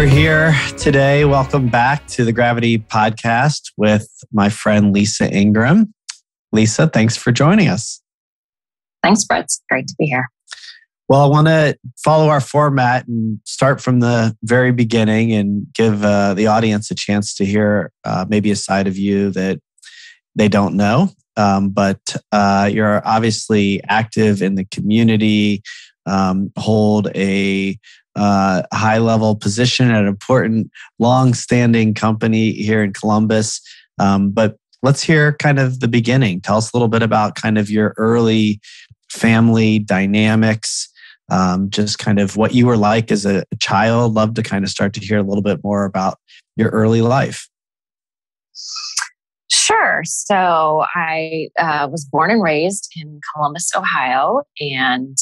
we're here today. Welcome back to the Gravity Podcast with my friend Lisa Ingram. Lisa, thanks for joining us. Thanks, Brett. It's great to be here. Well, I want to follow our format and start from the very beginning and give the audience a chance to hear maybe a side of you that they don't know. But you're obviously active in the community, hold a high-level position at an important, long-standing company here in Columbus. But let's hear kind of the beginning. Tell us a little bit about kind of your early family dynamics, just kind of what you were like as a child. Love to kind of start to hear a little bit more about your early life. Sure. So I was born and raised in Columbus, Ohio, and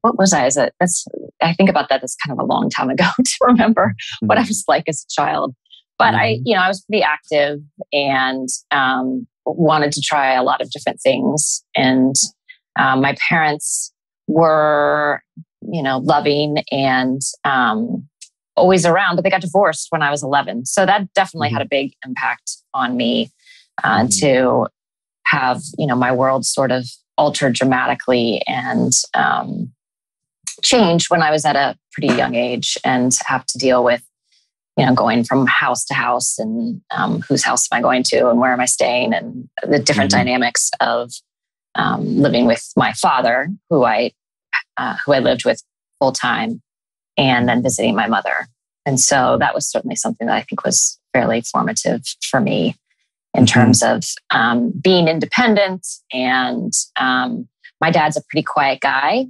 what was I? I think about that as kind of a long time ago to remember what I was like as a child. But I was pretty active and wanted to try a lot of different things. And my parents were, loving and always around, but they got divorced when I was 11. So that definitely had a big impact on me to have, my world sort of altered dramatically and changed when I was at a pretty young age and have to deal with, going from house to house and whose house am I going to and where am I staying and the different dynamics of living with my father, who I lived with full time, and then visiting my mother. And so that was certainly something that I think was fairly formative for me in terms of being independent. And my dad's a pretty quiet guy.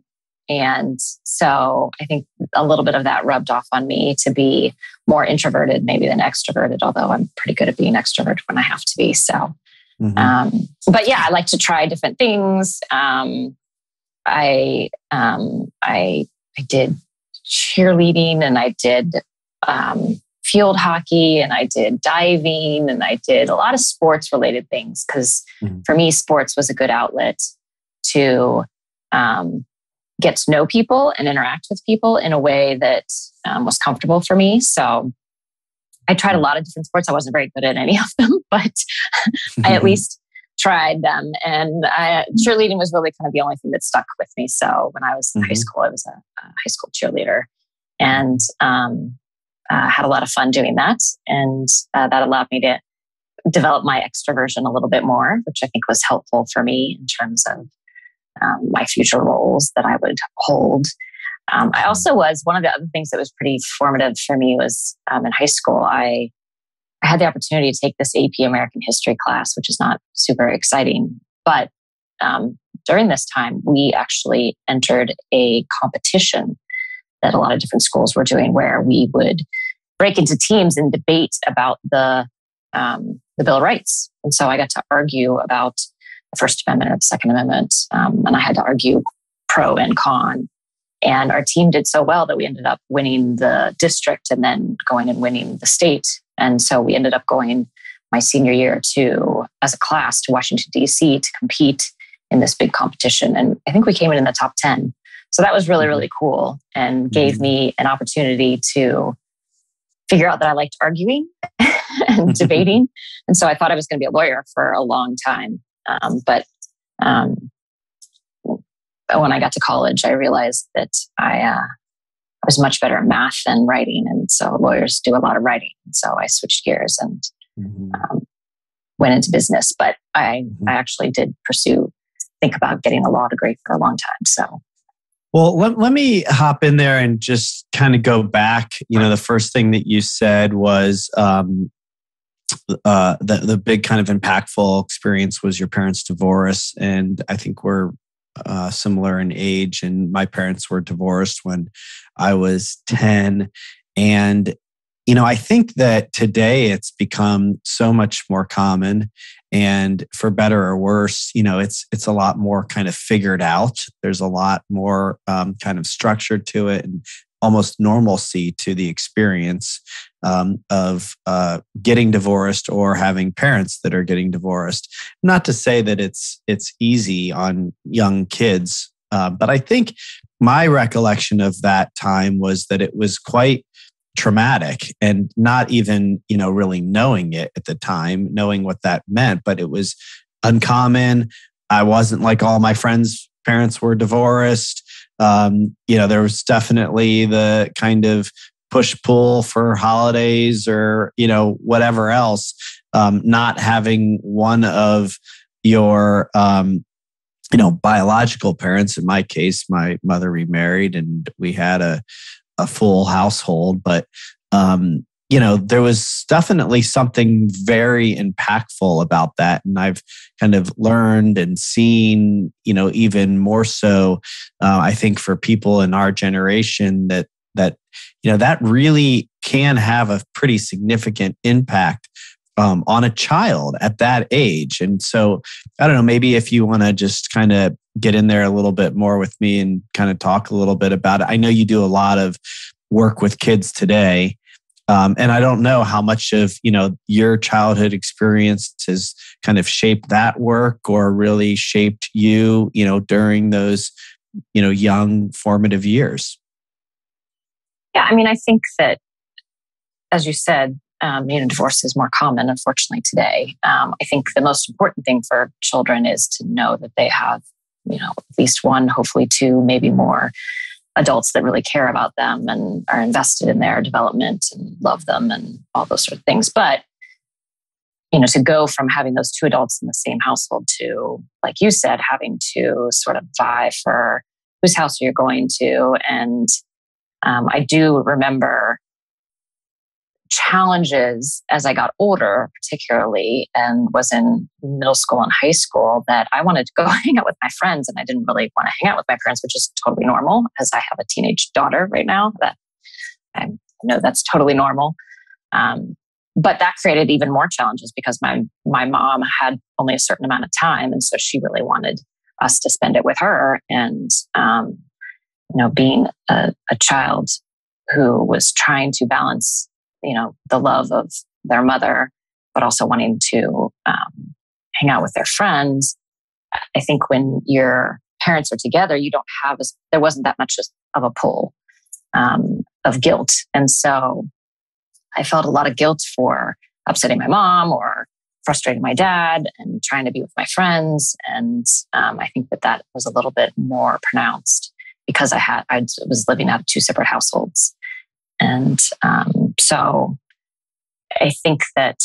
And so I think a little bit of that rubbed off on me to be more introverted maybe than extroverted, although I'm pretty good at being extroverted when I have to be. So, but yeah, I like to try different things. I did cheerleading and I did field hockey and I did diving and I did a lot of sports related things because for me, sports was a good outlet to get to know people and interact with people in a way that was comfortable for me. So I tried a lot of different sports. I wasn't very good at any of them, but I at least tried them. And cheerleading was really kind of the only thing that stuck with me. So when I was in high school, I was a high school cheerleader and had a lot of fun doing that. And that allowed me to develop my extroversion a little bit more, which I think was helpful for me in terms of my future roles that I would hold. I also was, one of the other things that was pretty formative for me was in high school, I had the opportunity to take this AP American History class, which is not super exciting. But during this time, we actually entered a competition that a lot of different schools were doing where we would break into teams and debate about the Bill of Rights. And so I got to argue about the First Amendment or the Second Amendment. And I had to argue pro and con. And our team did so well that we ended up winning the district and then going and winning the state. And so we ended up going my senior year as a class to Washington, D.C. to compete in this big competition. And I think we came in the top 10. So that was really, really cool and gave me an opportunity to figure out that I liked arguing and debating. And so I thought I was going to be a lawyer for a long time. But when I got to college, I realized that I was much better at math than writing. And so lawyers do a lot of writing. And so I switched gears and went into business. But I actually did think about getting a law degree for a long time. So. Well, let me hop in there and just kind of go back. The first thing that you said was the big kind of impactful experience was your parents' divorce. And I think we're similar in age. And my parents were divorced when I was 10. And, I think that today it's become so much more common. And for better or worse, it's a lot more kind of figured out. There's a lot more kind of structure to it and almost normalcy to the experience of getting divorced or having parents that are getting divorced. Not to say that it's easy on young kids, but I think my recollection of that time was that it was quite traumatic, and not even, really knowing it at the time, knowing what that meant, but it was uncommon. I wasn't like all my friends' parents were divorced. There was definitely the kind of push-pull for holidays or, whatever else. Not having one of your, biological parents. In my case, my mother remarried and we had a full household. But, there was definitely something very impactful about that. And I've kind of learned and seen, even more so, I think for people in our generation that really can have a pretty significant impact on a child at that age. And so, I don't know, maybe if you want to just kind of get in there a little bit more with me and kind of talk a little bit about it. I know you do a lot of work with kids today. And I don't know how much of, your childhood experience has kind of shaped that work or really shaped you, during those, young formative years. Yeah, I think that, as you said, divorce is more common, unfortunately, today. I think the most important thing for children is to know that they have, at least one, hopefully two, maybe more adults that really care about them and are invested in their development and love them and all those sort of things. But, to go from having those two adults in the same household to, like you said, having to sort of vie for whose house you're going to. And I do remember challenges as I got older, particularly, and was in middle school and high school, that I wanted to go hang out with my friends, and I didn't really want to hang out with my parents, which is totally normal, as I have a teenage daughter right now. That I know that's totally normal. But that created even more challenges because my mom had only a certain amount of time, and so she really wanted us to spend it with her. And being a child who was trying to balance the love of their mother, but also wanting to hang out with their friends. I think when your parents are together, you don't have, there wasn't that much of a pull of guilt. And so I felt a lot of guilt for upsetting my mom or frustrating my dad and trying to be with my friends. And I think that was a little bit more pronounced because I was living out of two separate households. And so I think that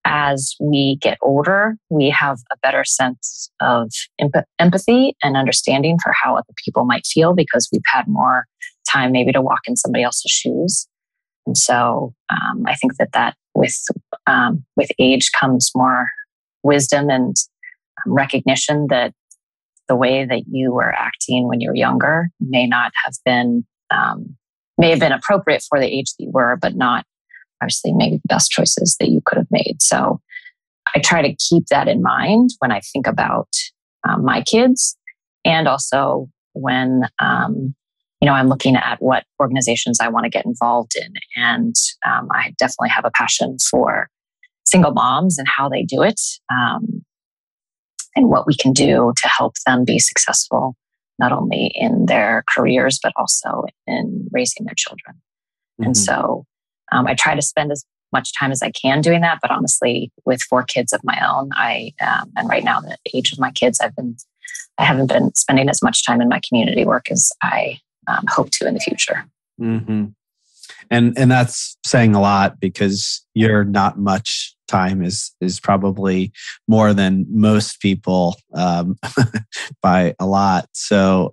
as we get older, we have a better sense of empathy and understanding for how other people might feel because we've had more time maybe to walk in somebody else's shoes. And so I think that with age comes more wisdom and recognition that the way that you were acting when you were younger may have been appropriate for the age that you were, but not obviously maybe the best choices that you could have made. So I try to keep that in mind when I think about my kids, and also when I'm looking at what organizations I want to get involved in. And I definitely have a passion for single moms and how they do it, and what we can do to help them be successful, not only in their careers, but also in raising their children. Mm-hmm. And so I try to spend as much time as I can doing that. But honestly, with 4 kids of my own, and right now the age of my kids, I haven't been spending as much time in my community work as I hope to in the future. Mm-hmm. And that's saying a lot, because your not much time is probably more than most people by a lot. So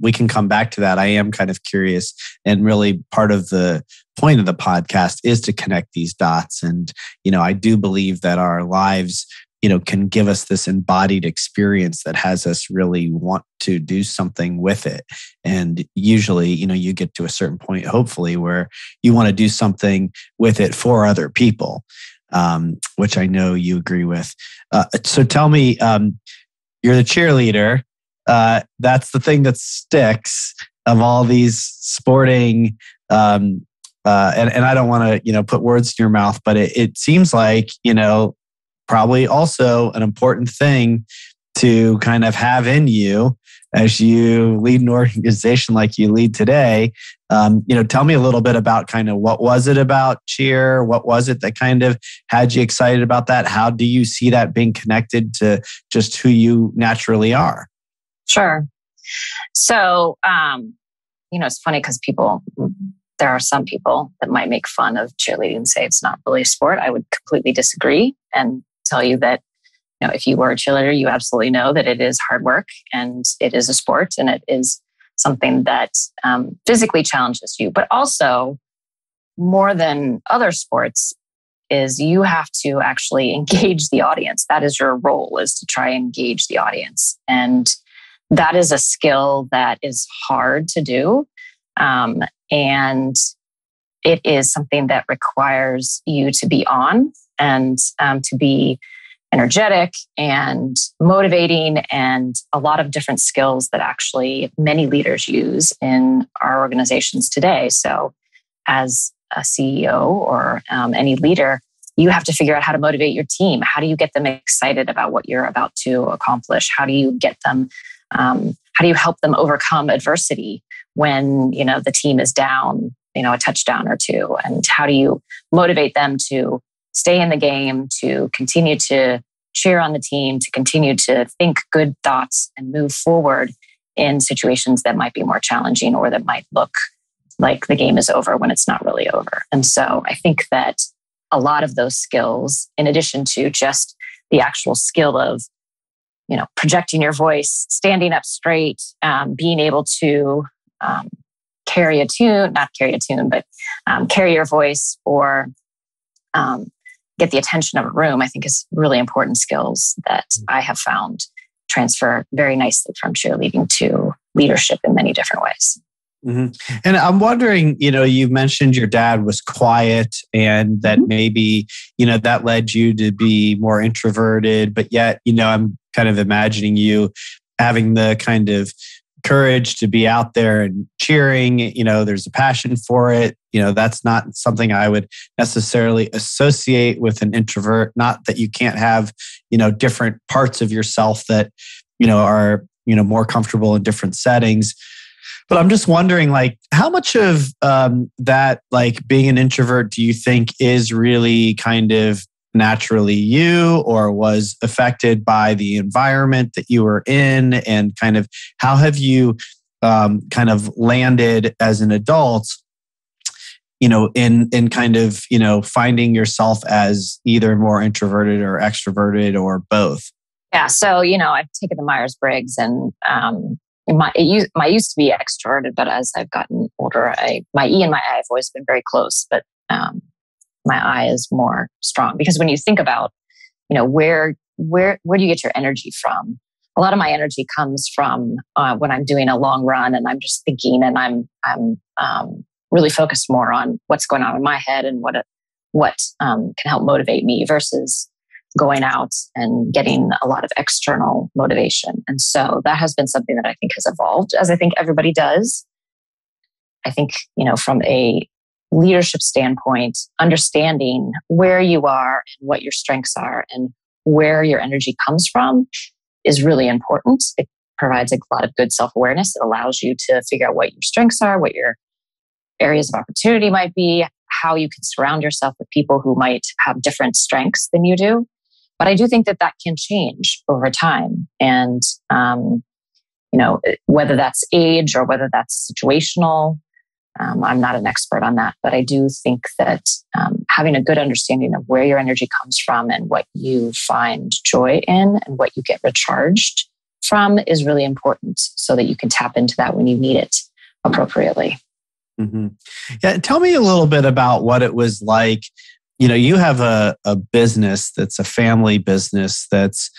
we can come back to that. I am kind of curious, and really part of the point of the podcast is to connect these dots. And I do believe that our lives can give us this embodied experience that has us really want to do something with it. And usually, you get to a certain point, hopefully, where you want to do something with it for other people, which I know you agree with. So tell me, you're the cheerleader. That's the thing that sticks of all these sporting, and I don't want to, put words in your mouth, but it seems like, probably also an important thing to kind of have in you as you lead an organization like you lead today. Tell me a little bit about kind of what was it about cheer? What was it that kind of had you excited about that? How do you see that being connected to just who you naturally are? Sure. So, it's funny because there are some people that might make fun of cheerleading and say it's not really a sport. I would completely disagree and tell you that, if you were a cheerleader, you absolutely know that it is hard work and it is a sport and it is something that physically challenges you, but also more than other sports is you have to actually engage the audience. That is your role, is to try and engage the audience. And that is a skill that is hard to do. And it is something that requires you to be on and to be energetic and motivating, and a lot of different skills that actually many leaders use in our organizations today. So as a CEO or any leader, you have to figure out how to motivate your team. How do you get them excited about what you're about to accomplish? How do you get them, how do you help them overcome adversity when, the team is down, a touchdown or two? And how do you motivate them to stay in the game, to continue to cheer on the team, to continue to think good thoughts and move forward in situations that might be more challenging or that might look like the game is over when it's not really over. And so I think that a lot of those skills, in addition to just the actual skill of, projecting your voice, standing up straight, being able to carry your voice or get the attention of a room, I think is really important skills that I have found transfer very nicely from cheerleading to leadership in many different ways. Mm-hmm. And I'm wondering, you mentioned your dad was quiet and that maybe, that led you to be more introverted, but yet, I'm kind of imagining you having the kind of courage to be out there and cheering. There's a passion for it. That's not something I would necessarily associate with an introvert. Not that you can't have, different parts of yourself that, are, more comfortable in different settings. But I'm just wondering, how much of that, being an introvert, do you think is really kind of naturally you, or was affected by the environment that you were in? And kind of how have you kind of landed as an adult, in kind of, finding yourself as either more introverted or extroverted or both? Yeah. So, I've taken the Myers-Briggs and I used to be extroverted, but as I've gotten older, my E and my I have always been very close, but my I is more strong. Because when you think about, where do you get your energy from? A lot of my energy comes from when I'm doing a long run and I'm just thinking, and I'm really focused more on what's going on in my head and what can help motivate me versus going out and getting a lot of external motivation. And so that has been something that I think has evolved, as I think everybody does. I think, from a leadership standpoint, understanding where you are and what your strengths are and where your energy comes from is really important. It provides a lot of good self-awareness. It allows you to figure out what your strengths are, what your areas of opportunity might be, how you can surround yourself with people who might have different strengths than you do. But I do think that can change over time. And, whether that's age or whether that's situational, I'm not an expert on that. But I do think that having a good understanding of where your energy comes from and what you find joy in and what you get recharged from is really important so that you can tap into that when you need it appropriately. Mm-hmm. Yeah. Tell me a little bit about what it was like. You have a business that's a family business that's,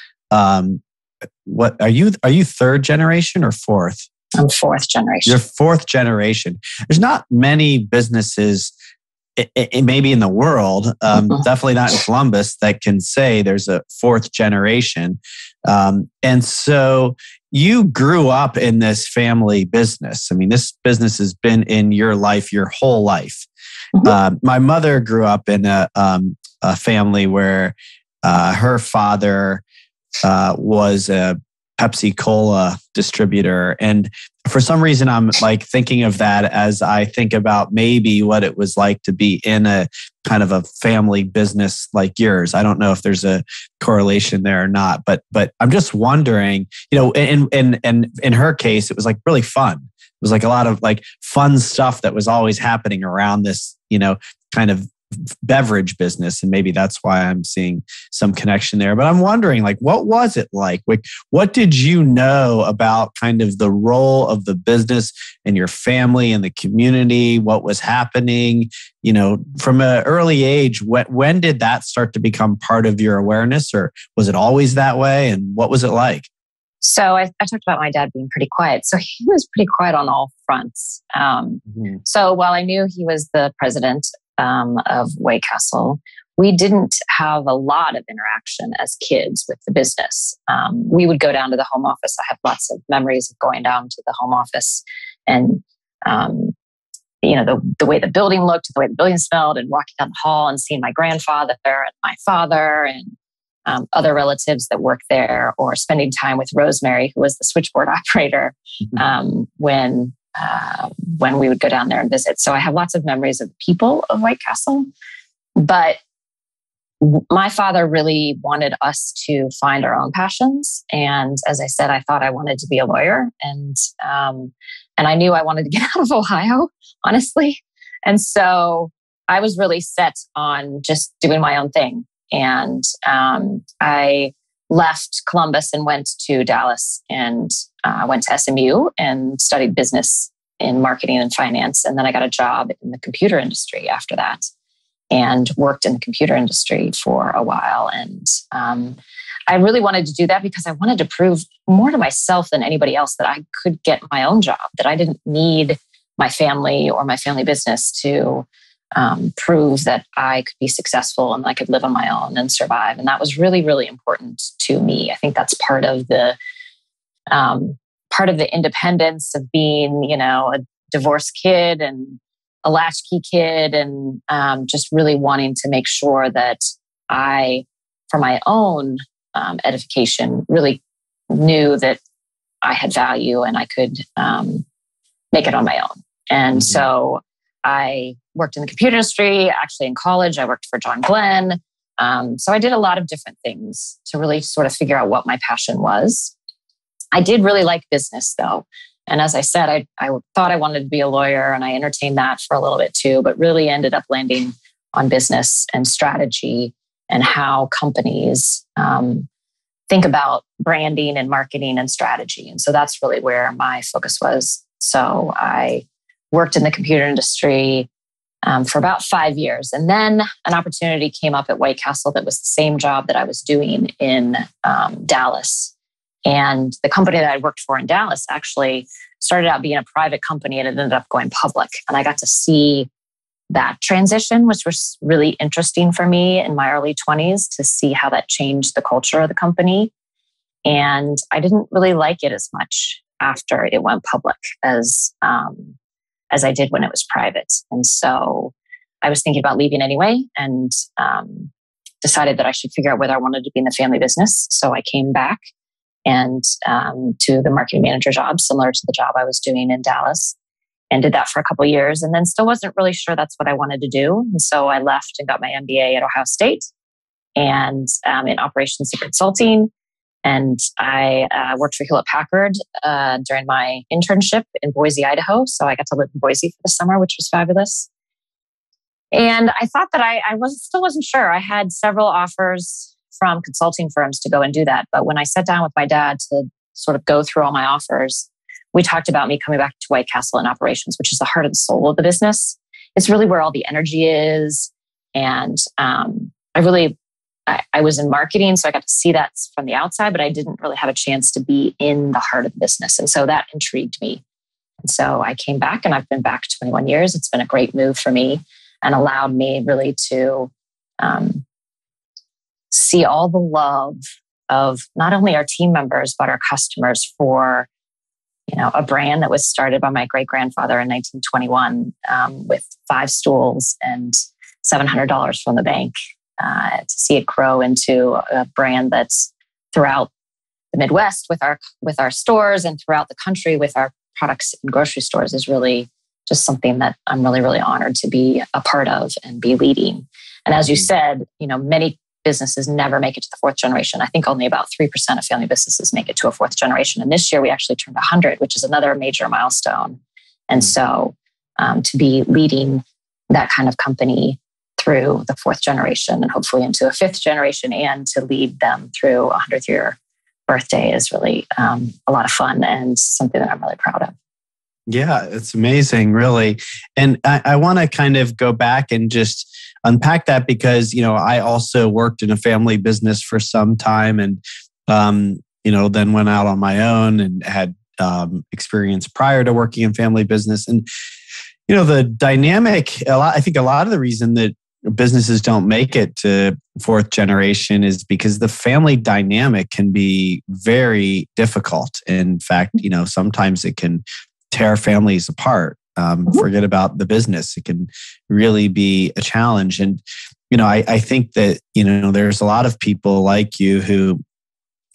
what are you third generation or fourth? I'm fourth generation. You're fourth generation. There's not many businesses, maybe in the world, definitely not in Columbus, that can say there's a fourth generation. And so you grew up in this family business. I mean, this business has been in your life your whole life. My mother grew up in a family where her father was a Pepsi Cola distributor. And for some reason, I'm like thinking of that as I think about maybe what it was like to be in a kind of a family business like yours. I don't know if there's a correlation there or not, but I'm just wondering, in her case, it was like really fun. It was like a lot of like fun stuff that was always happening around this, kind of beverage business. And maybe that's why I'm seeing some connection there. But I'm wondering, like, what was it like? What did you know about kind of the role of the business and your family and the community? What was happening, from an early age? When did that start to become part of your awareness, or was it always that way? And what was it like? So I talked about my dad being pretty quiet. So he was pretty quiet on all fronts. So while I knew he was the president of White Castle, we didn't have a lot of interaction as kids with the business. We would go down to the home office. I have lots of memories of going down to the home office and, the way the building looked, the way the building smelled, and walking down the hall and seeing my grandfather and my father and other relatives that worked there, or spending time with Rosemary, who was the switchboard operator, when we would go down there and visit. So I have lots of memories of the people of White Castle, but my father really wanted us to find our own passions. And as I said, I thought I wanted to be a lawyer, and I knew I wanted to get out of Ohio, honestly. And so I was really set on just doing my own thing. And I left Columbus and went to Dallas, and went to SMU and studied business in marketing and finance. And then I got a job in the computer industry after that, and worked in the computer industry for a while. And I really wanted to do that because I wanted to prove more to myself than anybody else that I could get my own job, that I didn't need my family or my family business to prove that I could be successful and I could live on my own and survive. And that was really, really important to me. I think that's part of the independence of being, a divorced kid and a latchkey kid, and just really wanting to make sure that I, for my own edification, really knew that I had value and I could make it on my own. And so I worked in the computer industry. Actually, in college, I worked for John Glenn. So I did a lot of different things to really sort of figure out what my passion was. I did really like business, though. And as I said, I thought I wanted to be a lawyer, and I entertained that for a little bit too, but really ended up landing on business and strategy and how companies think about branding and marketing and strategy. And so that's really where my focus was. So I worked in the computer industry for about 5 years. And then an opportunity came up at White Castle that was the same job that I was doing in Dallas. And the company that I worked for in Dallas actually started out being a private company, and it ended up going public. And I got to see that transition, which was really interesting for me in my early 20s to see how that changed the culture of the company. And I didn't really like it as much after it went public as I did when it was private. And so I was thinking about leaving anyway, and decided that I should figure out whether I wanted to be in the family business. So I came back and to the marketing manager job, similar to the job I was doing in Dallas, and did that for a couple of years, and then still wasn't really sure that's what I wanted to do. And so I left and got my MBA at Ohio State, and in operations and consulting. And I worked for Hewlett Packard during my internship in Boise, Idaho. So I got to live in Boise for the summer, which was fabulous. And I thought that I still wasn't sure. I had several offers from consulting firms to go and do that. But when I sat down with my dad to sort of go through all my offers, we talked about me coming back to White Castle in operations, which is the heart and soul of the business. It's really where all the energy is. And I was in marketing, so I got to see that from the outside, but I didn't really have a chance to be in the heart of the business. And so that intrigued me. And so I came back, and I've been back 21 years. It's been a great move for me and allowed me really to see all the love of not only our team members, but our customers for, a brand that was started by my great-grandfather in 1921 with 5 stools and $700 from the bank. To see it grow into a brand that's throughout the Midwest with our stores and throughout the country with our products in grocery stores is really just something that I'm really, really honored to be a part of and be leading. And as you said, many businesses never make it to the fourth generation. I think only about 3% of family businesses make it to a fourth generation. And this year we actually turned 100, which is another major milestone. And so to be leading that kind of company through the fourth generation and hopefully into a fifth generation and to lead them through a 100th year birthday is really a lot of fun and something that I'm really proud of. Yeah, it's amazing, really. And I want to kind of go back and just unpack that because, I also worked in a family business for some time and, then went out on my own and had experience prior to working in family business. And, the dynamic, I think a lot of the reason that businesses don't make it to fourth generation is because the family dynamic can be very difficult. In fact, sometimes it can tear families apart. Forget about the business. It can really be a challenge. And, I think that, there's a lot of people like you who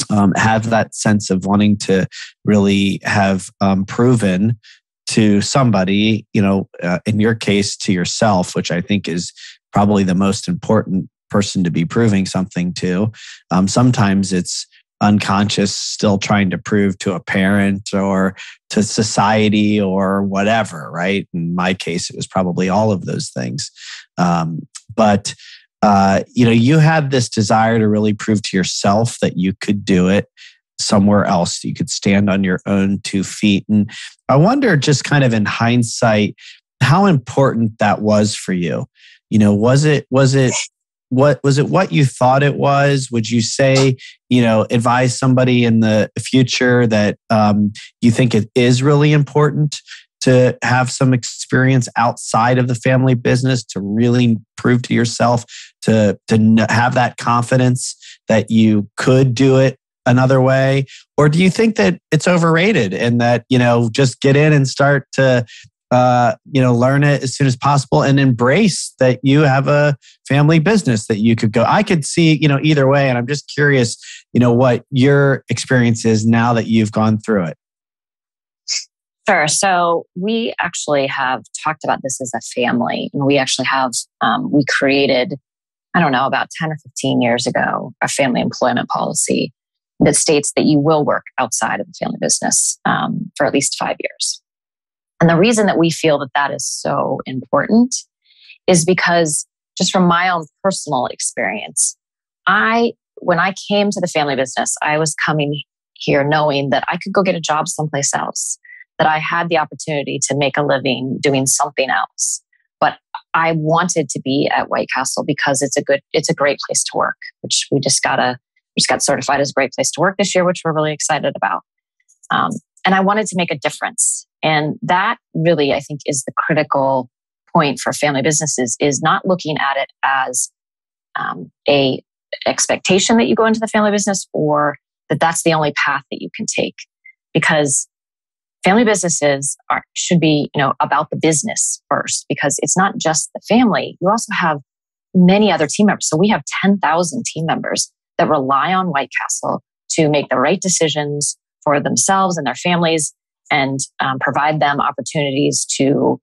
have that sense of wanting to really have proven to somebody, in your case, to yourself, which I think is probably the most important person to be proving something to. Sometimes it's unconscious, still trying to prove to a parent or to society or whatever, right? In my case, it was probably all of those things. But you had this desire to really prove to yourself that you could do it somewhere else. You could stand on your own 2 feet. And I wonder, just kind of in hindsight, how important that was for you. Was it what you thought it was? Would you say, advise somebody in the future that you think it is really important to have some experience outside of the family business to really prove to yourself, to have that confidence that you could do it another way? Or do you think that it's overrated and that, just get in and start to learn it as soon as possible and embrace that you have a family business that you could go? I could see, either way. And I'm just curious, what your experience is now that you've gone through it. Sure. So we actually have talked about this as a family. And we actually have, we created, about 10 or 15 years ago, a family employment policy that states that you will work outside of the family business for at least 5 years. And the reason that we feel that that is so important is because just from my own personal experience, when I came to the family business, I was coming here knowing that I could go get a job someplace else, that I had the opportunity to make a living doing something else. But I wanted to be at White Castle because it's a great place to work, which we just got certified as a great place to work this year, which we're really excited about. And I wanted to make a difference. And that really, I think, is the critical point for family businesses, is not looking at it as a expectation that you go into the family business or that that's the only path that you can take. Because family businesses should be, about the business first, because it's not just the family. You also have many other team members. So we have 10,000 team members that rely on White Castle to make the right decisions for themselves and their families and provide them opportunities to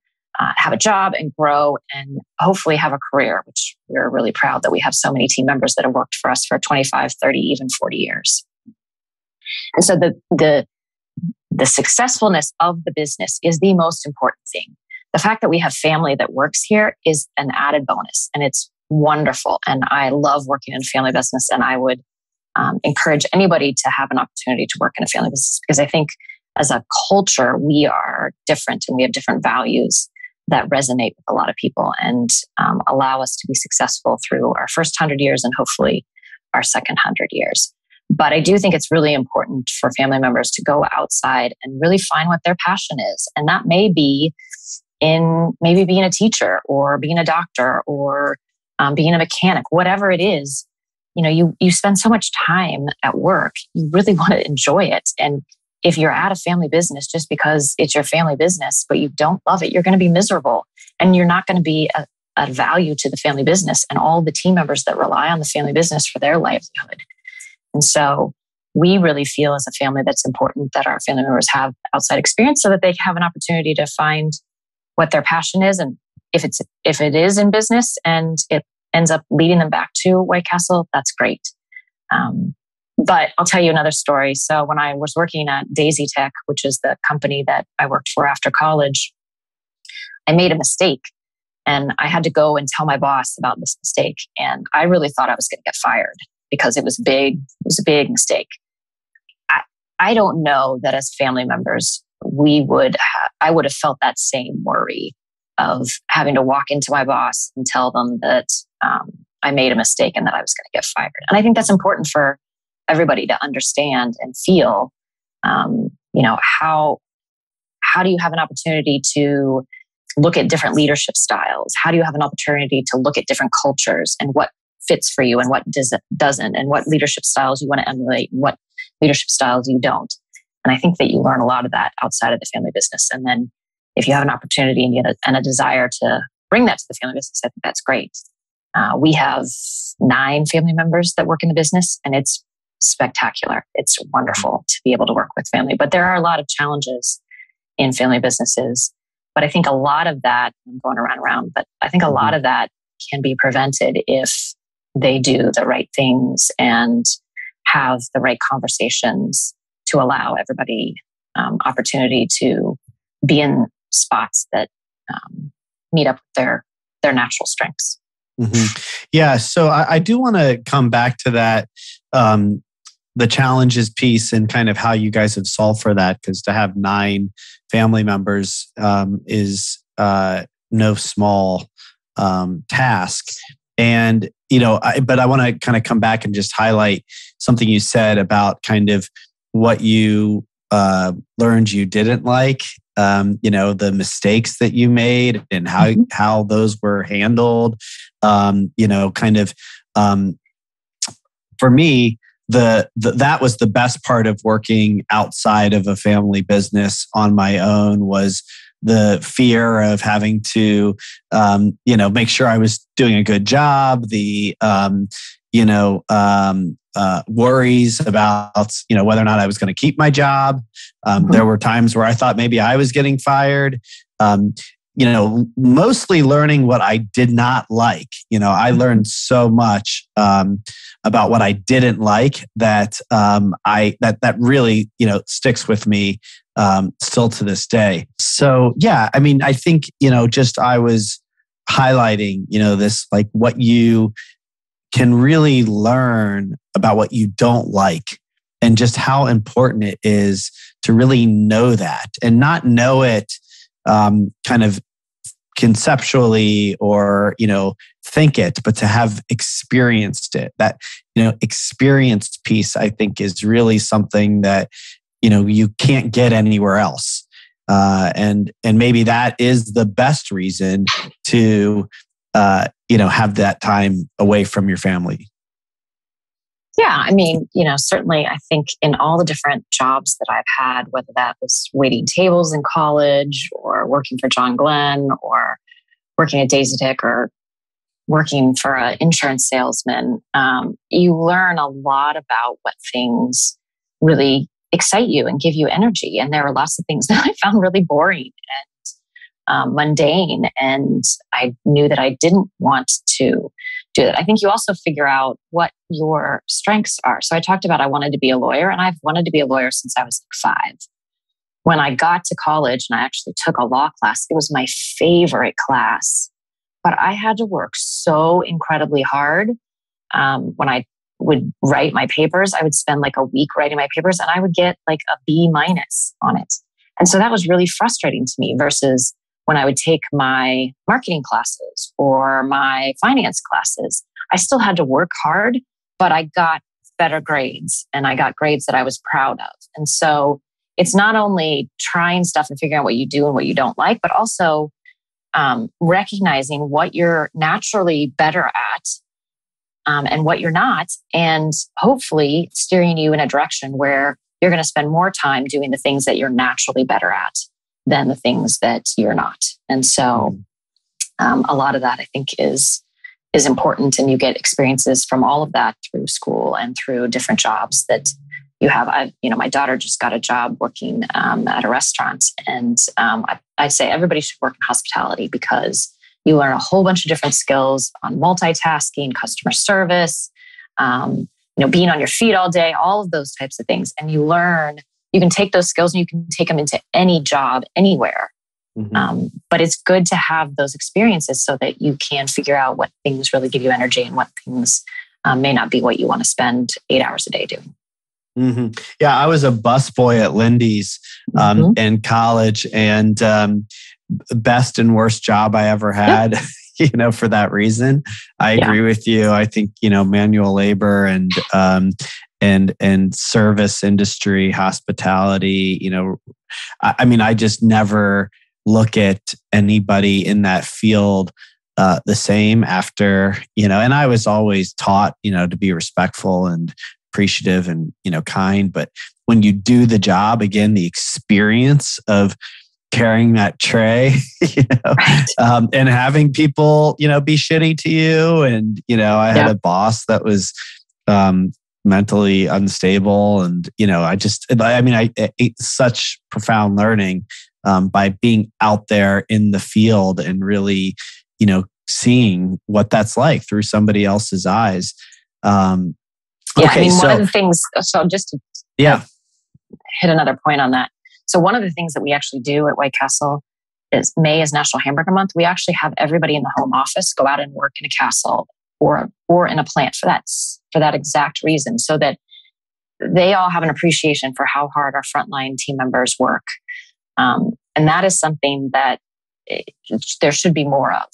have a job and grow and hopefully have a career, which we're really proud that we have so many team members that have worked for us for 25, 30, even 40 years. And so the successfulness of the business is the most important thing. The fact that we have family that works here is an added bonus, and it's wonderful. And I love working in a family business, and I would encourage anybody to have an opportunity to work in a family business, because I think as a culture, we are different and we have different values that resonate with a lot of people and allow us to be successful through our first 100 years and hopefully our second 100 years. But I do think it's really important for family members to go outside and really find what their passion is. And that may be in maybe being a teacher or being a doctor or being a mechanic, whatever it is. You spend so much time at work, you really want to enjoy it. And if you're at a family business just because it's your family business, but you don't love it, you're going to be miserable and you're not going to be a value to the family business and all the team members that rely on the family business for their livelihood. And so we really feel as a family that's important that our family members have outside experience so that they have an opportunity to find what their passion is. And if it is in business and it ends up leading them back to White Castle, that's great. But I'll tell you another story. So when I was working at Daisy Tech, which is the company that I worked for after college, I made a mistake and I had to go and tell my boss about this mistake. And I really thought I was going to get fired because it was big. It was a big mistake. I don't know that as family members, I would have felt that same worry of having to walk into my boss and tell them that I made a mistake and that I was going to get fired. And I think that's important for everybody to understand and feel. How do you have an opportunity to look at different leadership styles? How do you have an opportunity to look at different cultures and what fits for you and what doesn't, and what leadership styles you want to emulate and what leadership styles you don't? And I think that you learn a lot of that outside of the family business. And then if you have an opportunity and a desire to bring that to the family business, I think that's great. We have 9 family members that work in the business, and it's spectacular. It's wonderful to be able to work with family. But there are a lot of challenges in family businesses. But I think a lot of that, I'm going around, but I think a lot of that can be prevented if they do the right things and have the right conversations to allow everybody opportunity to be in spots that meet up with their natural strengths. Mm-hmm. Yeah. So I do want to come back to that, the challenges piece and kind of how you guys have solved for that, because to have 9 family members is no small task. And, but I want to kind of come back and just highlight something you said about kind of what you learned you didn't like, the mistakes that you made and how those were handled. For me, that was the best part of working outside of a family business on my own, was the fear of having to, make sure I was doing a good job, the, worries about, whether or not I was going to keep my job. There were times where I thought maybe I was getting fired. Mostly learning what I did not like. I learned so much about what I didn't like that that really sticks with me still to this day. So yeah, I think I was highlighting this, like, what you can really learn about what you don't like, and just how important it is to really know that, and not know it kind of conceptually or think it, but to have experienced it. That experienced piece, I think, is really something that you can't get anywhere else, and maybe that is the best reason to have that time away from your family. Yeah, certainly I think in all the different jobs that I've had, whether that was waiting tables in college or working for John Glenn or working at Daisy Tech or working for an insurance salesman, you learn a lot about what things really excite you and give you energy. And there are lots of things that I found really boring and mundane. And I knew that I didn't want to do that. I think you also figure out what your strengths are. So I talked about I wanted to be a lawyer, and I've wanted to be a lawyer since I was 5. When I got to college and I actually took a law class, it was my favorite class. But I had to work so incredibly hard. When I would write my papers, I would spend like a week writing my papers and I would get like a B- on it. And so that was really frustrating to me versus when I would take my marketing classes or my finance classes. I still had to work hard, but I got better grades and I got grades that I was proud of. And so it's not only trying stuff and figuring out what you do and what you don't like, but also recognizing what you're naturally better at and what you're not, and hopefully steering you in a direction where you're going to spend more time doing the things that you're naturally better at than the things that you're not. And so a lot of that, I think, is important. And you get experiences from all of that through school and through different jobs that my daughter just got a job working at a restaurant, and I say everybody should work in hospitality because you learn a whole bunch of different skills on multitasking, customer service, being on your feet all day, all of those types of things. And you can take those skills and you can take them into any job anywhere. Mm-hmm. But it's good to have those experiences so that you can figure out what things really give you energy and what things may not be what you want to spend 8 hours a day doing. Mm-hmm. Yeah, I was a busboy at Lindy's in college, and best and worst job I ever had. For that reason, I agree with you. I think manual labor and service industry, hospitality. I just never look at anybody in that field the same after and I was always taught to be respectful and appreciative and kind, but when you do the job again, the experience of carrying that tray, right. And having people be shitty to you, and I had a boss that was mentally unstable, and I ate such profound learning by being out there in the field and really seeing what that's like through somebody else's eyes. One of the things, so just to hit another point on that. So one of the things that we actually do at White Castle is May is National Hamburger Month. We actually have everybody in the home office go out and work in a castle or in a plant for that exact reason, so that they all have an appreciation for how hard our frontline team members work. And that is something that there should be more of.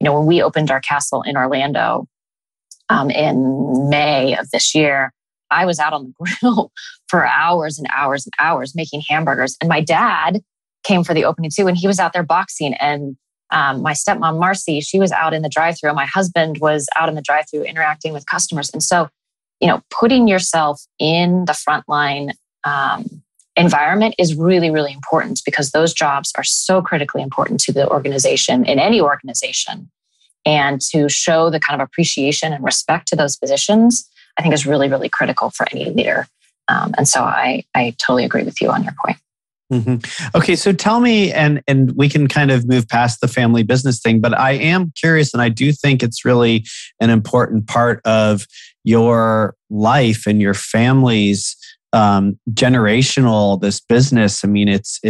When we opened our castle in Orlando in May of this year, I was out on the grill for hours and hours and hours making hamburgers. And my dad came for the opening too, and he was out there boxing. And my stepmom, Marcy, she was out in the drive-thru. My husband was out in the drive-thru interacting with customers. And so, putting yourself in the frontline environment is really, really important, because those jobs are so critically important to the organization, in any organization. And to show the kind of appreciation and respect to those positions, I think is really, really critical for any leader. And so I totally agree with you on your point. Mm-hmm. Okay, so tell me, and we can kind of move past the family business thing, but I am curious, and I do think it's really an important part of your life and your family's generational, this business. I mean, it's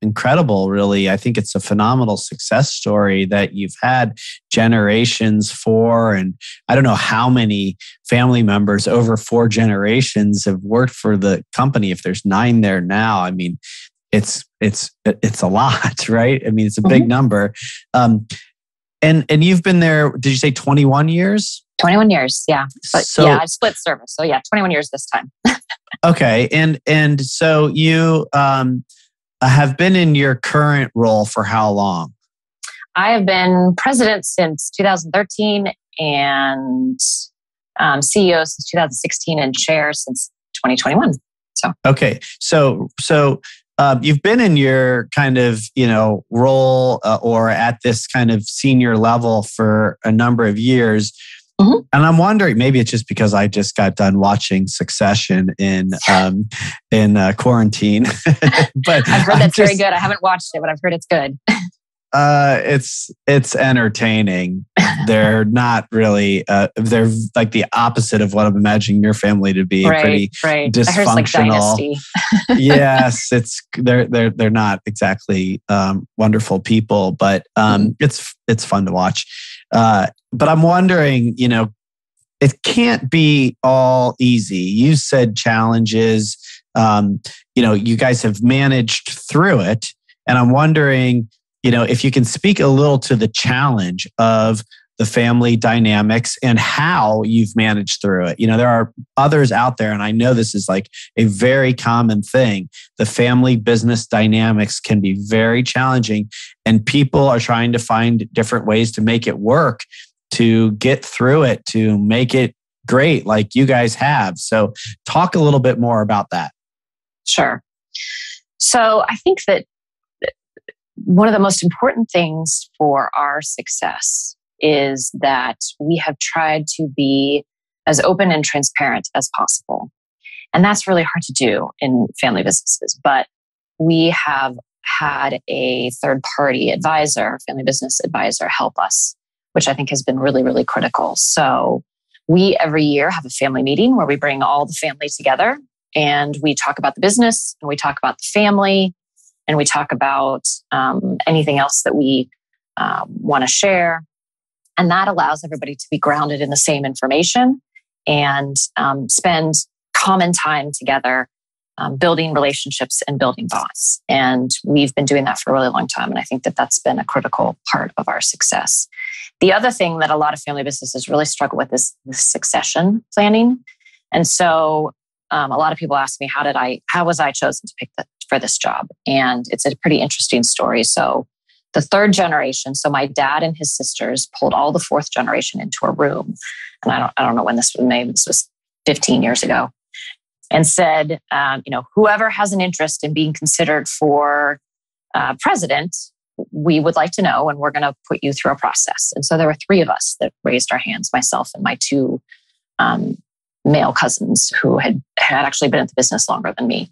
incredible, really. I think it's a phenomenal success story that you've had generations for, and I don't know how many family members over 4 generations have worked for the company. If there's 9 there now, I mean, it's a lot, right? I mean, it's a big number. And you've been there, did you say 21 years? 21 years, yeah. But I split service. So 21 years this time. Okay. And so you have been in your current role for how long? I have been president since 2013 and CEO since 2016 and chair since 2021. So okay. So you've been in your kind of, role or at this kind of senior level for a number of years. Mm-hmm. And I'm wondering, maybe it's just because I just got done watching Succession in quarantine. But I've heard that's very good. I haven't watched it, but I've heard it's good. It's entertaining. They're not really. They're like the opposite of what I'm imagining your family to be. Right, pretty dysfunctional. I heard it's like Dynasty. Yes, they're not exactly wonderful people, but it's fun to watch. But I'm wondering, it can't be all easy. You said challenges. You guys have managed through it, and I'm wondering, if you can speak a little to the challenge of the family dynamics and how you've managed through it. There are others out there, and I know this is like a very common thing. The family business dynamics can be very challenging, and people are trying to find different ways to make it work, to get through it, to make it great like you guys have. So talk a little bit more about that. Sure. So I think that one of the most important things for our success is that we have tried to be as open and transparent as possible. And that's really hard to do in family businesses. But we have had a third-party advisor, family business advisor, help us, which I think has been really, really critical. So we every year have a family meeting where we bring all the family together and we talk about the business and we talk about the family and we talk about anything else that we want to share. And that allows everybody to be grounded in the same information and spend common time together, building relationships and building bonds. And we've been doing that for a really long time. And I think that that's been a critical part of our success. The other thing that a lot of family businesses really struggle with is the succession planning. And so a lot of people ask me, how was I chosen to pick for this job? And it's a pretty interesting story. So the third generation, so my dad and his sisters pulled all the fourth generation into a room. And I don't know when this was made. This was 15 years ago. And said, whoever has an interest in being considered for president, we would like to know, and we're going to put you through a process. And so there were three of us that raised our hands, myself and my two male cousins who had actually been in the business longer than me.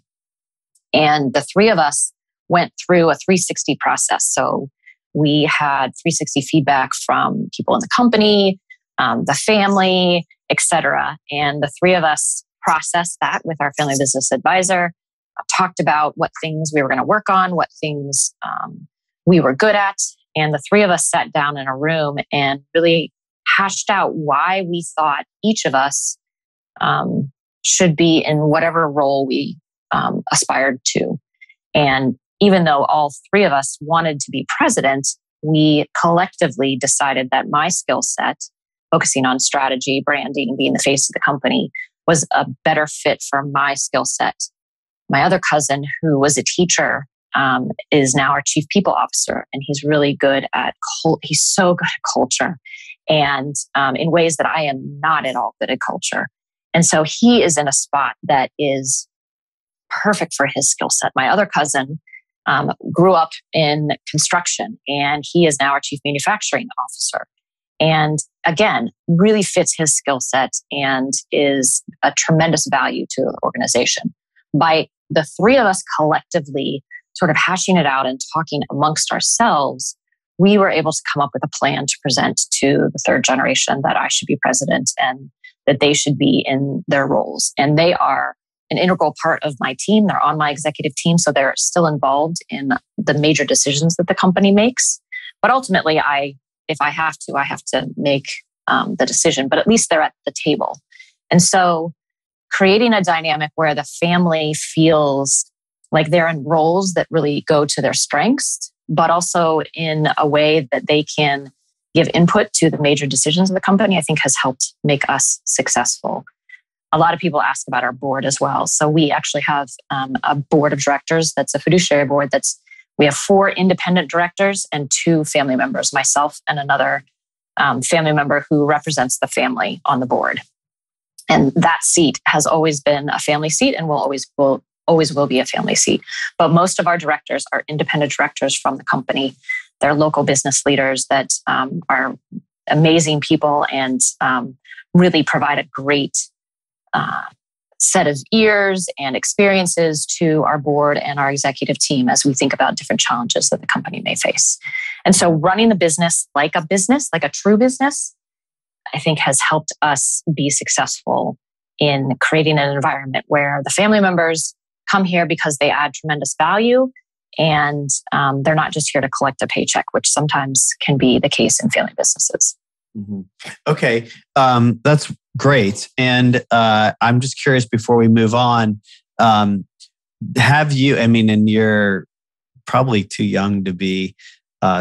And the three of us went through a 360 process. So we had 360 feedback from people in the company, the family, etc. And the three of us processed that with our family business advisor, talked about what things we were going to work on, what things we were good at. And the three of us sat down in a room and really hashed out why we thought each of us should be in whatever role we aspired to. And even though all three of us wanted to be president, we collectively decided that my skill set, focusing on strategy, branding, being the face of the company, was a better fit for my skill set. My other cousin, who was a teacher, is now our chief people officer, and he's really good at he's so good at culture, and in ways that I am not at all good at culture. And so he is in a spot that is perfect for his skill set. My other cousin grew up in construction, and he is now our chief manufacturing officer. And again, really fits his skill set and is a tremendous value to the organization. By the three of us collectively sort of hashing it out and talking amongst ourselves, we were able to come up with a plan to present to the third generation that I should be president and that they should be in their roles. And they are an integral part of my team. They're on my executive team, so they're still involved in the major decisions that the company makes. But ultimately, if I have to make the decision, but at least they're at the table. And so creating a dynamic where the family feels like they're in roles that really go to their strengths, but also in a way that they can give input to the major decisions of the company, I think has helped make us successful. A lot of people ask about our board as well. So we actually have a board of directors that's a fiduciary board. We have 4 independent directors and 2 family members, myself and another family member who represents the family on the board. And that seat has always been a family seat and will always be a family seat. But most of our directors are independent directors from the company. They're local business leaders that are amazing people and really provide a great set of ears and experiences to our board and our executive team as we think about different challenges that the company may face. And so running the business, like a true business, I think has helped us be successful in creating an environment where the family members come here because they add tremendous value and they're not just here to collect a paycheck, which sometimes can be the case in family businesses. Mm-hmm. Okay, that's great. And I'm just curious before we move on, have you, and you're probably too young to be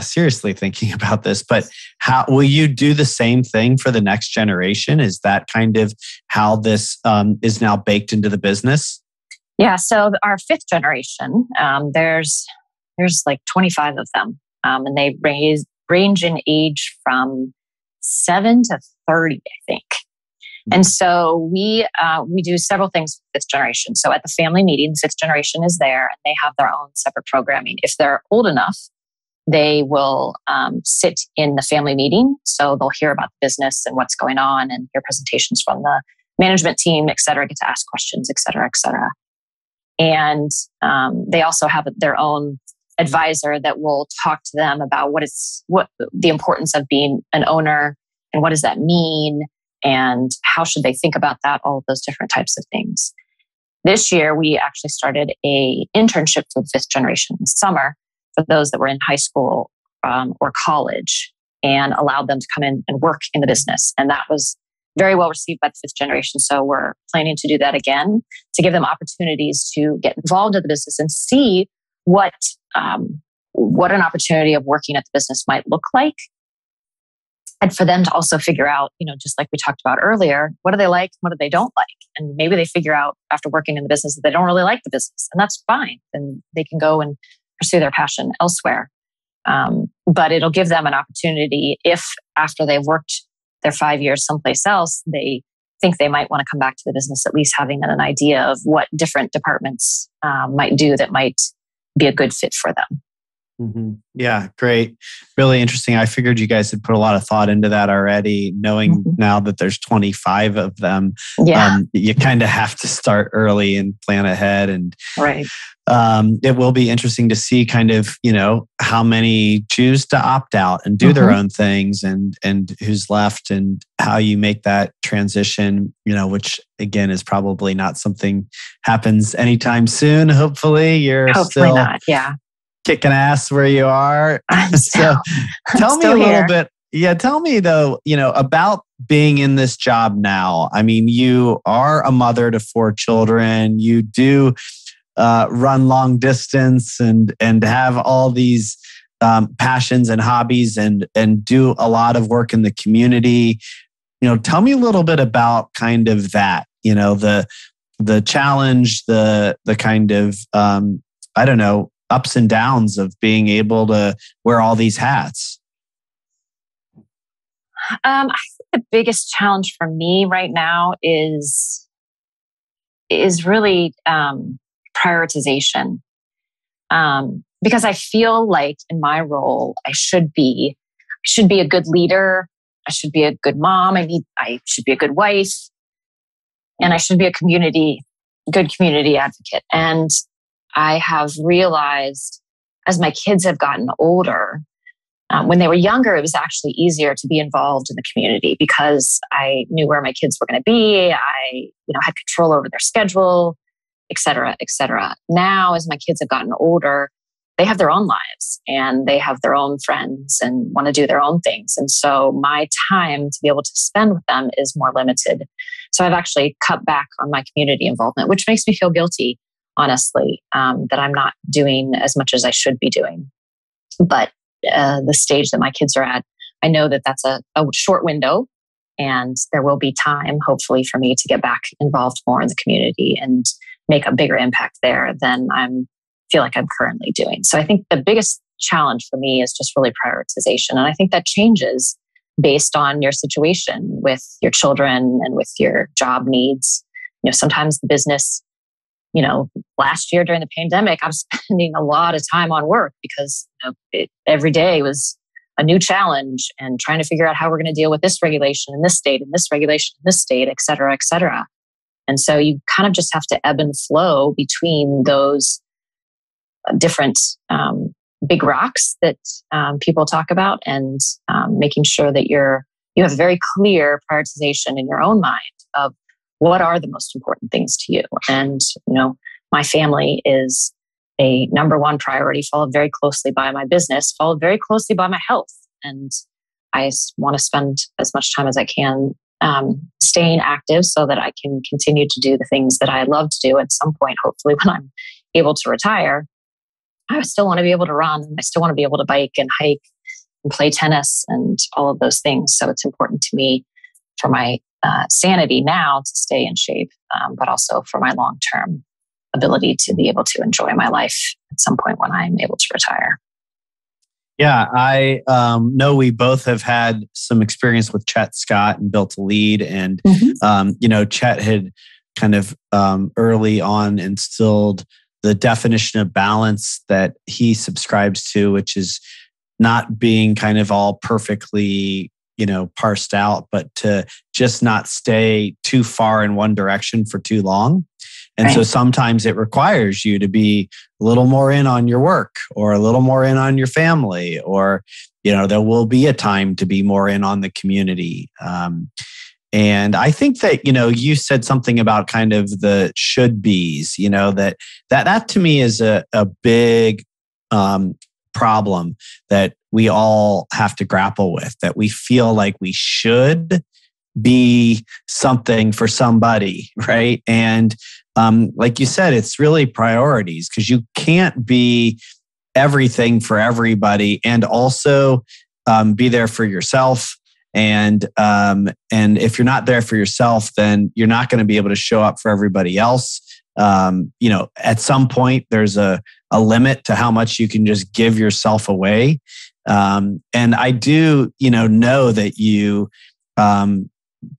seriously thinking about this, but how will you do the same thing for the next generation? Is that kind of how this is now baked into the business? Yeah. So our 5th generation, there's like 25 of them, and they range in age from 7 to 30, I think. And so we do several things with 5th generation. So at the family meeting, the 5th generation is there and they have their own separate programming. If they're old enough, they will sit in the family meeting. So they'll hear about the business and what's going on and hear presentations from the management team, et cetera, get to ask questions, et cetera, et cetera. And they also have their own advisor that will talk to them about what the importance of being an owner and what does that mean and how should they think about that, all of those different types of things. This year, we actually started a internship for the fifth generation in the summer for those that were in high school or college, and allowed them to come in and work in the business. And that was very well received by the fifth generation. So we're planning to do that again to give them opportunities to get involved in the business and see what an opportunity of working at the business might look like. And for them to also figure out, just like we talked about earlier, what do they like? What do they don't like? And maybe they figure out after working in the business that they don't really like the business, and that's fine. And they can go and pursue their passion elsewhere. But it'll give them an opportunity if after they've worked their 5 years someplace else, they think they might want to come back to the business, at least having an idea of what different departments might do that might be a good fit for them. Mm-hmm. Yeah, great. Really interesting. I figured you guys had put a lot of thought into that already, knowing now that there's 25 of them. Yeah. You kind of have to start early and plan ahead. And right. It will be interesting to see kind of, how many choose to opt out and do their own things and who's left and how you make that transition, which again is probably not something happens anytime soon. Hopefully still not. Yeah. Kicking ass where you are. So tell me a little bit. Yeah. Tell me though, about being in this job now. I mean, you are a mother to 4 children. You do run long distance and have all these passions and hobbies and do a lot of work in the community. Tell me a little bit about kind of that, the challenge, the kind of, ups and downs of being able to wear all these hats. I think the biggest challenge for me right now is really prioritization. Because I feel like in my role, I should be a good leader. I should be a good mom. I should be a good wife, and I should be a good community advocate. And I have realized as my kids have gotten older, when they were younger, it was actually easier to be involved in the community because I knew where my kids were going to be. I, had control over their schedule, et cetera, et cetera. Now, as my kids have gotten older, they have their own lives and they have their own friends and want to do their own things. And so my time to be able to spend with them is more limited. So I've actually cut back on my community involvement, which makes me feel guilty, honestly, that I'm not doing as much as I should be doing. But the stage that my kids are at, I know that that's a short window, and there will be time, hopefully, for me to get back involved more in the community and make a bigger impact there than I feel like I'm currently doing. So I think the biggest challenge for me is just really prioritization. And I think that changes based on your situation with your children and with your job needs. Sometimes the business, last year during the pandemic, I was spending a lot of time on work because every day was a new challenge and trying to figure out how we're going to deal with this regulation in this state and this regulation in this state, et cetera, et cetera. And so you kind of just have to ebb and flow between those different big rocks that people talk about and making sure that you have very clear prioritization in your own mind of what are the most important things to you. And, my family is a number one priority, followed very closely by my business, followed very closely by my health. And I want to spend as much time as I can staying active so that I can continue to do the things that I love to do. At some point, hopefully, when I'm able to retire, I still want to be able to run. I still want to be able to bike and hike and play tennis and all of those things. So it's important to me for my sanity now to stay in shape, but also for my long-term ability to be able to enjoy my life at some point when I'm able to retire. Yeah, I know we both have had some experience with Chet Scott and Built to Lead. And, Chet had kind of early on instilled the definition of balance that he subscribes to, which is not being kind of all perfectly parsed out, but to just not stay too far in one direction for too long. And so sometimes it requires you to be a little more in on your work or a little more in on your family, or, there will be a time to be more in on the community. And I think that, you said something about kind of the should be's, that to me is a big problem that we all have to grapple with, that we feel like we should be something for somebody, right? And like you said, it's really priorities, because you can't be everything for everybody and also be there for yourself. And if you're not there for yourself, then you're not going to be able to show up for everybody else. At some point, there's a limit to how much you can just give yourself away. And I do, know that you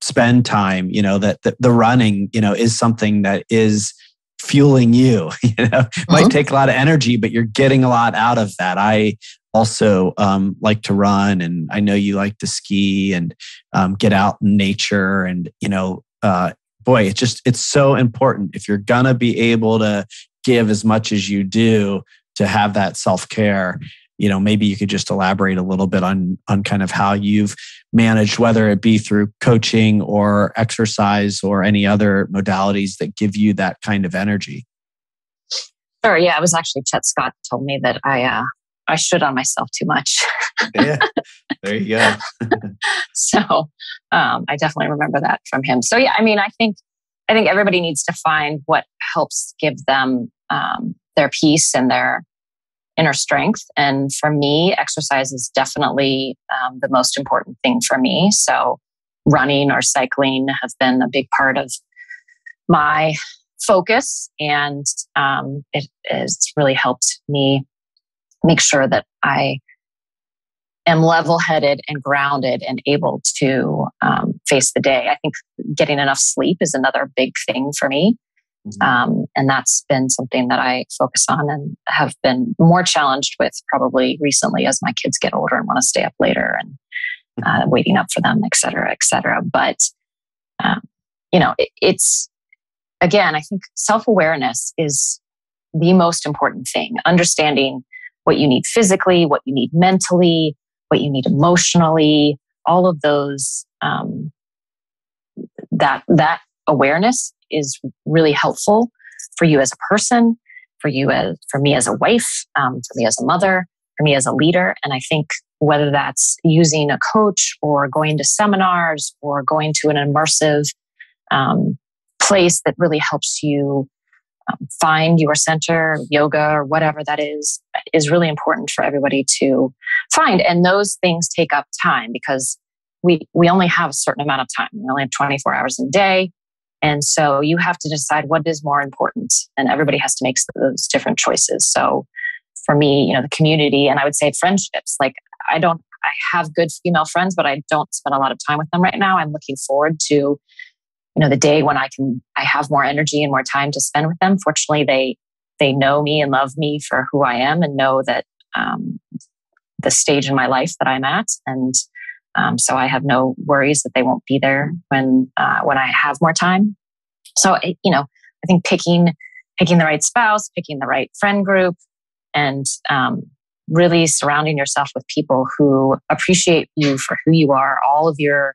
spend time, that the running, is something that is fueling you. Might take a lot of energy, but you're getting a lot out of that. I also like to run, and I know you like to ski and get out in nature. And boy, it's so important if you're gonna be able to give as much as you do to have that self-care. Maybe you could just elaborate a little bit on kind of how you've managed, whether it be through coaching or exercise or any other modalities that give you that kind of energy. Sure. Yeah, it was actually Chet Scott who told me that I should on myself too much. Yeah, there you go. So I definitely remember that from him. So yeah, I think everybody needs to find what helps give them their peace and their inner strength. And for me, exercise is definitely the most important thing for me. So running or cycling have been a big part of my focus. And it has really helped me make sure that I am level-headed and grounded and able to face the day. I think getting enough sleep is another big thing for me. And that's been something that I focus on and have been more challenged with probably recently as my kids get older and want to stay up later and waiting up for them, et cetera, et cetera. But, it's, again, I think self-awareness is the most important thing. Understanding what you need physically, what you need mentally, what you need emotionally, all of those, that awareness is really helpful for you as a person, for me as a wife, for me as a mother, for me as a leader. And I think whether that's using a coach or going to seminars or going to an immersive place that really helps you find your center, yoga or whatever that is really important for everybody to find. And those things take up time because we only have a certain amount of time. We only have 24 hours in a day. And so you have to decide what is more important, and everybody has to make those different choices. So for me, the community, and I would say friendships, like I have good female friends, but I don't spend a lot of time with them right now. I'm looking forward to, the day when I have more energy and more time to spend with them. Fortunately, they know me and love me for who I am and know that the stage in my life that I'm at. And so I have no worries that they won't be there when I have more time. So, I think picking the right spouse, picking the right friend group, and really surrounding yourself with people who appreciate you for who you are, all of the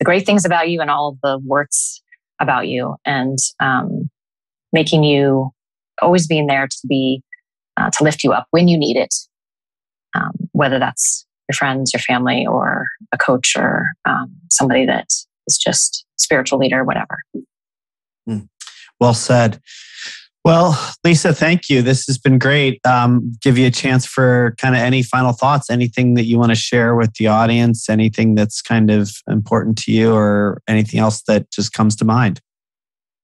great things about you and all of the warts about you, and making you always being there to lift you up when you need it, whether that's your friends, your family, or a coach, or somebody that is just spiritual leader, whatever. Well said. Well, Lisa, thank you. This has been great. Give you a chance for kind of any final thoughts, anything that you want to share with the audience, anything that's kind of important to you, or anything else that just comes to mind.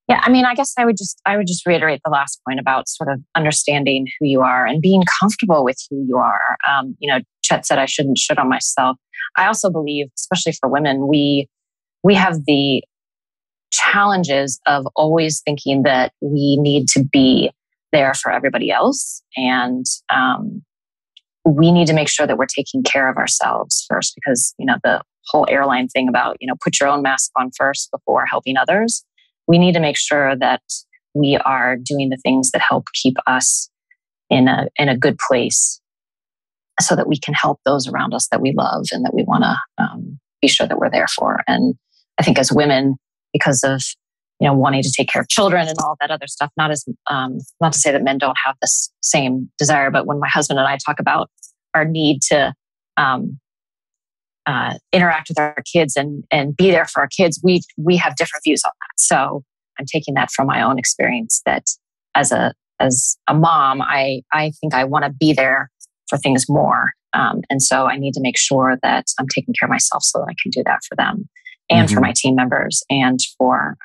Yeah, I guess I would just reiterate the last point about sort of understanding who you are and being comfortable with who you are. Chet said I shouldn't should on myself. I also believe, especially for women, we have the challenges of always thinking that we need to be there for everybody else. And we need to make sure that we're taking care of ourselves first, because, the whole airline thing about, put your own mask on first before helping others. We need to make sure that we are doing the things that help keep us in a good place so that we can help those around us that we love and that we want to be sure that we're there for. And I think as women, because of wanting to take care of children and all that other stuff, not to say that men don't have this same desire, but when my husband and I talk about our need to interact with our kids and be there for our kids, we have different views on that. So I'm taking that from my own experience that as a mom, I think I want to be there for things more. And so I need to make sure that I'm taking care of myself so that I can do that for them and for my team members and for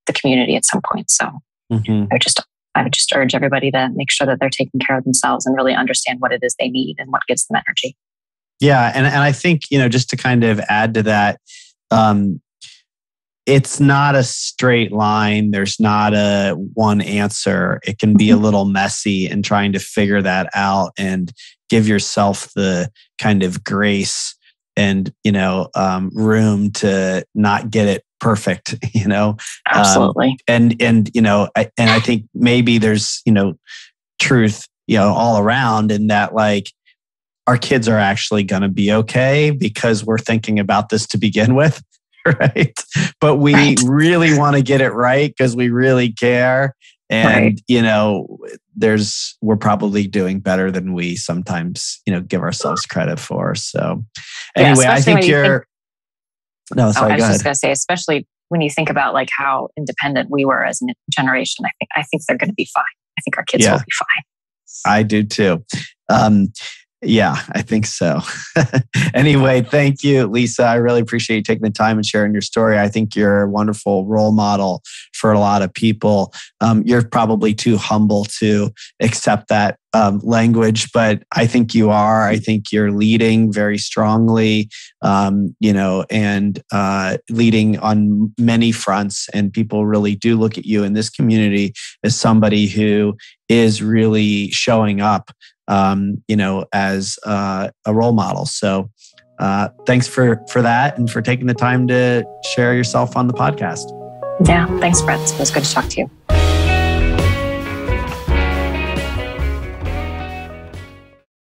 the community at some point. So I would just urge everybody to make sure that they're taking care of themselves and really understand what it is they need and what gives them energy. Yeah. And I think, just to kind of add to that, it's not a straight line. There's not a one answer. It can be a little messy in trying to figure that out and give yourself the kind of grace and, room to not get it perfect, Absolutely. And I think maybe there's, truth, all around in that, like, our kids are actually going to be okay because we're thinking about this to begin with. Right. But we really want to get it right because we really care. And, we're probably doing better than we sometimes, give ourselves credit for. So anyway, I think I was go ahead. just going to say, especially when you think about like how independent we were as a generation, I think they're going to be fine. I think our kids will be fine. I do too. Yeah, I think so. Anyway, thank you, Lisa. I really appreciate you taking the time and sharing your story. I think you're a wonderful role model for a lot of people. You're probably too humble to accept that language, but I think you are. I think you're leading very strongly, and leading on many fronts. And people really do look at you in this community as somebody who is really showing up as a role model. So thanks for that and for taking the time to share yourself on the podcast. Yeah, thanks, Brett. It was good to talk to you.